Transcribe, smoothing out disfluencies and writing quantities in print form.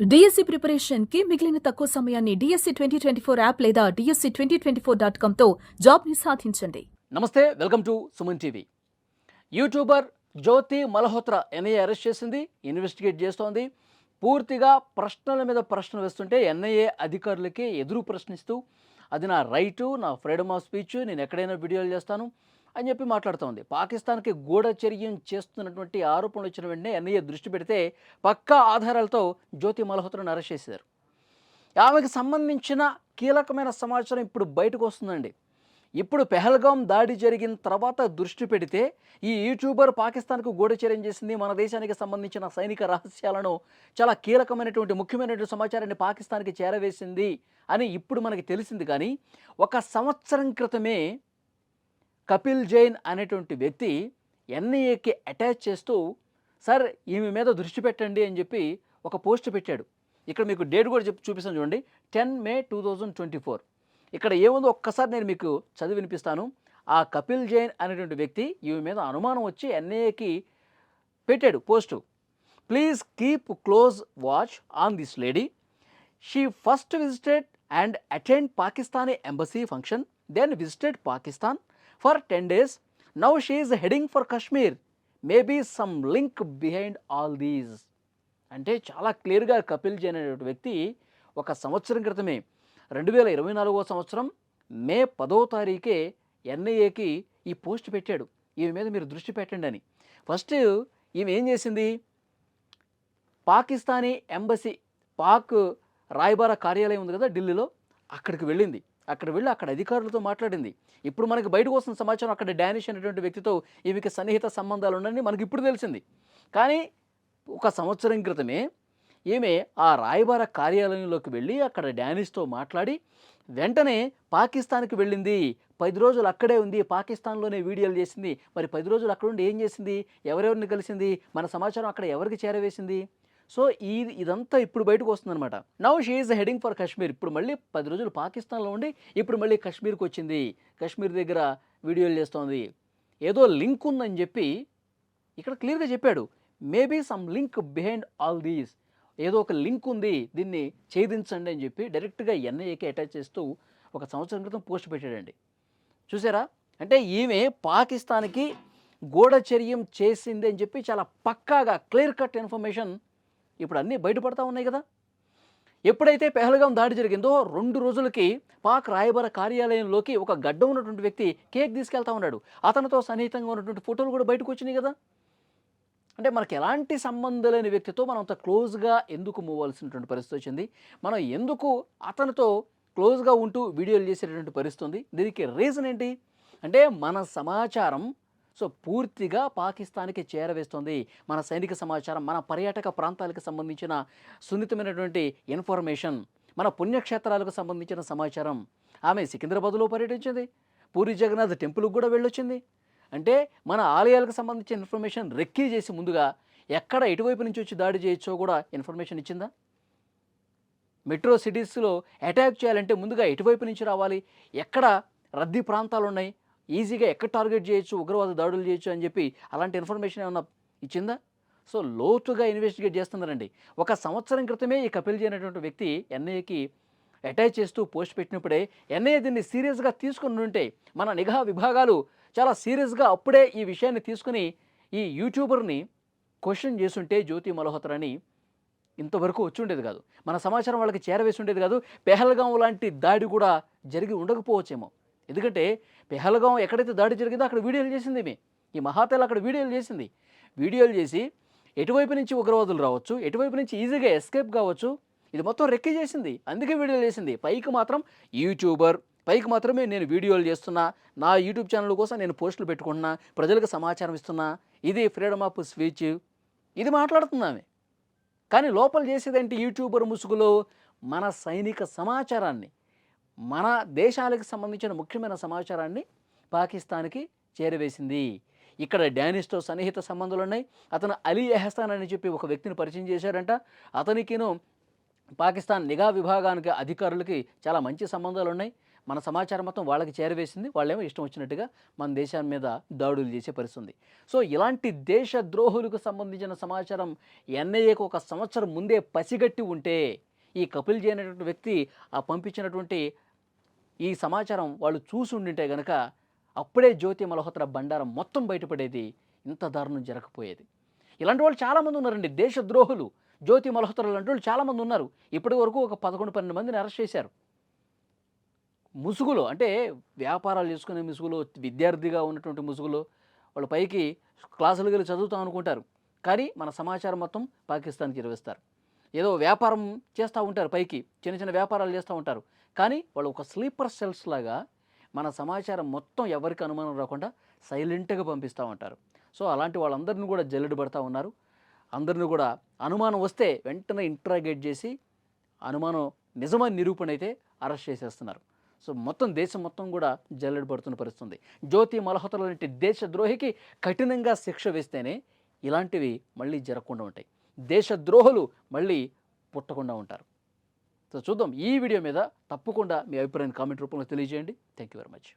DSC preparation కి మిగిలిన తక్కువ సమయాన్ని డిఎస్సి 2024 యాప్ లేదా DSC2024.com తో జాబ్ ని సాధించండి. నమస్తే, welcome to Suman TV. YouTuber Jyoti Malhotra NIA arrest చేసింది, ఇన్వెస్టిగేట్ చేస్తోంది. పూర్తిగా ప్రశ్నల మీద ప్రశ్నలు వేస్తుంటే ఎన్ఐఏ అధికారులకి ఎదురు ప్రశ్నిస్తూ అది నా రైటు, నా ఫ్రీడమ్ ఆఫ్ స్పీచ్, నేను ఎక్కడైనా వీడియోలు చేస్తాను అని చెప్పి మాట్లాడుతోంది. పాకిస్తాన్కి గూఢచర్యం చేస్తున్నటువంటి ఆరోపణలు వచ్చిన వెంటనే ఎన్ఐఏ దృష్టి పెడితే పక్కా ఆధారాలతో జ్యోతి మల్హోత్రాను అరెస్ట్ చేశారు. ఆమెకు సంబంధించిన కీలకమైన సమాచారం ఇప్పుడు బయటకు వస్తుందండి. ఇప్పుడు పెహల్గాం దాడి జరిగిన తర్వాత దృష్టి పెడితే ఈ యూట్యూబర్ పాకిస్తాన్కు గూఢచర్యం చేసింది, మన దేశానికి సంబంధించిన సైనిక రహస్యాలను, చాలా కీలకమైనటువంటి ముఖ్యమైనటువంటి సమాచారాన్ని పాకిస్తాన్కి చేరవేసింది అని ఇప్పుడు మనకి తెలిసింది. కానీ ఒక సంవత్సరం క్రితమే కపిల్ జైన్ అనేటువంటి వ్యక్తి ఎన్ఐఏకి అటాచ్ చేస్తూ సార్ ఈమె మీద దృష్టి పెట్టండి అని చెప్పి ఒక పోస్ట్ పెట్టాడు. ఇక్కడ మీకు డేట్ కూడా చూపిస్తాను చూడండి, 10 మే 2024. ఇక్కడ ఏముందో ఒక్కసారి నేను మీకు చదివి వినిపిస్తాను. ఆ కపిల్ జైన్ అనేటువంటి వ్యక్తి ఈమె మీద అనుమానం వచ్చి ఎన్ఐఏకి పెట్టాడు post. Please keep close watch on this lady. She first visited and attend Pakistani embassy function, then visited Pakistan for 10 days. Now she is heading for Kashmir. Maybe some link behind all these. అంటే చాలా క్లియర్గా కపిల్ జైన్ అనే వ్యక్తి ఒక సంవత్సరం క్రితమే 2024 సంవత్సరం మే 10వ తారీఖే ఎన్ఐఏకి ఈ పోస్ట్ పెట్టాడు, ఈమె మీద మీరు దృష్టి పెట్టండి అని. ఫస్ట్ ఈమె ఏం చేసింది, పాకిస్తానీ ఎంబసీ, పాక్ రాయబార కార్యాలయం ఉంది కదా ఢిల్లీలో, అక్కడికి వెళ్ళింది. అక్కడ వెళ్ళి అక్కడ అధికారులతో మాట్లాడింది. ఇప్పుడు మనకి బయటకు వస్తున్న సమాచారం అక్కడ డానిష్ అనేటువంటి వ్యక్తితో ఈమెకి సన్నిహిత సంబంధాలు ఉన్నాయని మనకి ఇప్పుడు తెలిసింది. కానీ ఒక సంవత్సరం క్రితమే ఈమె ఆ రాయబార కార్యాలయంలోకి వెళ్ళి అక్కడ డానిష్తో మాట్లాడి వెంటనే పాకిస్తాన్కి వెళ్ళింది. 10 రోజులు అక్కడే ఉంది, పాకిస్తాన్లోనే వీడియోలు చేసింది. మరి 10 రోజులు అక్కడ ఉండి ఏం చేసింది, ఎవరెవరిని కలిసింది, మన సమాచారం అక్కడ ఎవరికి చేరవేసింది? సో ఇదంతా ఇప్పుడు బయటకు వస్తుందన్నమాట. Now she is heading for Kashmir. ఇప్పుడు మళ్ళీ 10 రోజులు పాకిస్తాన్లో ఉండి ఇప్పుడు మళ్ళీ కాశ్మీర్కి వచ్చింది, కాశ్మీర్ దగ్గర వీడియోలు చేస్తోంది. ఏదో లింక్ ఉందని చెప్పి ఇక్కడ క్లియర్గా చెప్పాడు. Maybe some link behind all these, ఏదో ఒక లింక్ ఉంది, దీన్ని ఛేదించండి అని చెప్పి డైరెక్ట్గా ఎన్ఐఏకి అటాచ్ చేస్తూ ఒక సంవత్సరం క్రితం పోస్ట్ పెట్టాడండి. చూసారా, అంటే ఈమె పాకిస్తాన్కి గూఢచర్యం చేసింది అని చెప్పి చాలా పక్కాగా క్లియర్ కట్ ఇన్ఫర్మేషన్ ఇప్పుడు అన్నీ బయటపడతా ఉన్నాయి కదా. ఎప్పుడైతే పెహల్గాం దాడి జరిగిందో 2 రోజులకి పాక్ రాయబార కార్యాలయంలోకి ఒక గడ్డ ఉన్నటువంటి వ్యక్తి కేక్ తీసుకెళ్తా ఉన్నాడు. అతనితో సన్నిహితంగా ఉన్నటువంటి ఫోటోలు కూడా బయటకు వచ్చినాయి కదా. అంటే మనకి ఎలాంటి సంబంధం లేని వ్యక్తితో మనం అంత క్లోజ్గా ఎందుకు మూవ్ అవ్వాల్సినటువంటి పరిస్థితి వచ్చింది, మనం ఎందుకు అతనితో క్లోజ్గా ఉంటూ వీడియోలు చేసేటటువంటి పరిస్థితి ఉంది? దీనికి రీజన్ ఏంటి అంటే మన సమాచారం పూర్తిగా పాకిస్తాన్కి చేరవేస్తుంది. మన సైనిక సమాచారం, మన పర్యాటక ప్రాంతాలకు సంబంధించిన సున్నితమైనటువంటి ఇన్ఫర్మేషన్, మన పుణ్యక్షేత్రాలకు సంబంధించిన సమాచారం. ఆమె సికింద్రాబాద్లో పర్యటించింది, పూరి జగన్నాథ్ టెంపుల్కి కూడా వెళ్ళొచ్చింది. అంటే మన ఆలయాలకు సంబంధించిన ఇన్ఫర్మేషన్ రెక్కీ చేసి ముందుగా ఎక్కడ ఎటువైపు నుంచి వచ్చి దాడి చేయొచ్చో కూడా ఇన్ఫర్మేషన్ ఇచ్చిందా? మెట్రో సిటీస్లో అటాక్ చేయాలంటే ముందుగా ఎటువైపు నుంచి రావాలి, ఎక్కడ రద్దీ ప్రాంతాలు ఉన్నాయి, ఈజీగా ఎక్కడ టార్గెట్ చేయొచ్చు, ఉగ్రవాద దాడులు చేయొచ్చు అని చెప్పి అలాంటి ఇన్ఫర్మేషన్ ఏమన్నా ఇచ్చిందా? లోతుగా ఇన్వెస్టిగేట్ చేస్తున్నారండి. ఒక సంవత్సరం క్రితమే ఈ కపిల్ జైన్ అనేటువంటి వ్యక్తి ఎన్ఐఏకి అటాచ్ చేస్తూ పోస్ట్ పెట్టినప్పుడే ఎన్ఐఏ దీన్ని సీరియస్గా తీసుకుని ఉంటే, మన నిఘా విభాగాలు చాలా సీరియస్గా అప్పుడే ఈ విషయాన్ని తీసుకుని ఈ యూట్యూబర్ని క్వశ్చన్ చేస్తుంటే జ్యోతి మల్హోత్రాని ఇంతవరకు వచ్చి ఉండేది కాదు, మన సమాచారం వాళ్ళకి చేరవేసి ఉండేది కాదు. పెహల్గాం లాంటి దాడి కూడా జరిగి ఉండకపోవచ్చేమో. ఎందుకంటే పెహల్గాం ఎక్కడైతే దాడి జరిగిందో అక్కడ వీడియోలు చేసింది ఈ మహాతేల, అక్కడ వీడియోలు చేసింది. వీడియోలు చేసి ఎటువైపు నుంచి ఉగ్రవాదులు రావచ్చు, ఎటువైపు నుంచి ఈజీగా ఎస్కేప్ కావచ్చు, ఇది మొత్తం రెక్కీ చేసింది. అందుకే వీడియోలు చేసింది. పైకి మాత్రం యూట్యూబర్, పైకి మాత్రమే నేను వీడియోలు చేస్తున్నా, నా యూట్యూబ్ ఛానల్ కోసం నేను పోస్టులు పెట్టుకుంటున్నా, ప్రజలకు సమాచారం ఇస్తున్నా, ఇది ఫ్రీడమ్ ఆఫ్ స్పీచ్, ఇది మాట్లాడుతున్నామే. కానీ లోపల చేసేదేంటి, యూట్యూబర్ ముసుగులో మన సైనిక సమాచారాన్ని, మన దేశాలకు సంబంధించిన ముఖ్యమైన సమాచారాన్ని పాకిస్తాన్కి చేరవేసింది. ఇక్కడ డానిష్తో సన్నిహిత సంబంధాలు ఉన్నాయి. అతను అలీ ఎహసాన్ అని చెప్పి ఒక వ్యక్తిని పరిచయం చేశారంట. అతనికిను పాకిస్తాన్ నిఘా విభాగానికి అధికారులకి చాలా మంచి సంబంధాలు ఉన్నాయి. మన సమాచారం మొత్తం వాళ్ళకి చేరవేసింది. వాళ్ళేమో ఇష్టం వచ్చినట్టుగా మన దేశం మీద దాడులు చేసే పరిస్థితి ఉంది. సో ఇలాంటి దేశ ద్రోహులకు సంబంధించిన సమాచారం ఎన్ఐఏకు ఒక సంవత్సరం ముందే పసిగట్టి ఉంటే ఈ కపిల్ జై అనేటువంటి వ్యక్తి పంపించినటువంటి ఈ సమాచారం వాళ్ళు చూసి ఉండింటే గనక అప్పుడే జ్యోతి మల్హోత్రా బండారం మొత్తం బయటపడేది. ఇంత దారుణం జరగకపోయేది. ఇలాంటి వాళ్ళు చాలామంది ఉన్నారండి, దేశ ద్రోహులు. జ్యోతి మల్హోత్రా లాంటి వాళ్ళు చాలామంది ఉన్నారు. ఇప్పటి వరకు ఒక 11-12 మందిని అరెస్ట్ చేశారు. ముసుగులో, అంటే వ్యాపారాలు చేసుకునే ముసుగులో, విద్యార్థిగా ఉన్నటువంటి ముసుగులో వాళ్ళు పైకి క్లాసులు వెళ్ళి చదువుతాం అనుకుంటారు, కానీ మన సమాచారం మొత్తం పాకిస్తాన్కి ఇరవేస్తారు. ఏదో వ్యాపారం చేస్తూ ఉంటారు, పైకి చిన్న చిన్న వ్యాపారాలు చేస్తూ ఉంటారు, కానీ వాళ్ళు ఒక స్లీపర్ సెల్స్ లాగా మన సమాచారం మొత్తం ఎవరికి అనుమానం రాకుండా సైలెంట్గా పంపిస్తూ ఉంటారు. సో అలాంటి వాళ్ళందరినీ కూడా జల్లెడ పడతా ఉన్నారు. అందరినీ కూడా అనుమానం వస్తే వెంటనే ఇంట్రాగేట్ చేసి అనుమానం నిజమైన నిరూపణ అయితే అరెస్ట్ చేసేస్తున్నారు. సో మొత్తం దేశం మొత్తం కూడా జల్లెడ పడుతున్న పరిస్థితుంది. జ్యోతి మల్హోత్రా లాంటి దేశద్రోహికి కఠినంగా శిక్ష వేస్తేనే ఇలాంటివి మళ్ళీ జరగకుండా ఉంటాయి. దేశద్రోహులు మళ్ళీ పుట్టకుండా ఉంటారు. సో చూద్దాం. ఈ వీడియో మీద తప్పకుండా మీ అభిప్రాయాన్ని కామెంట్ రూపంలో తెలియజేయండి. Thank you very much.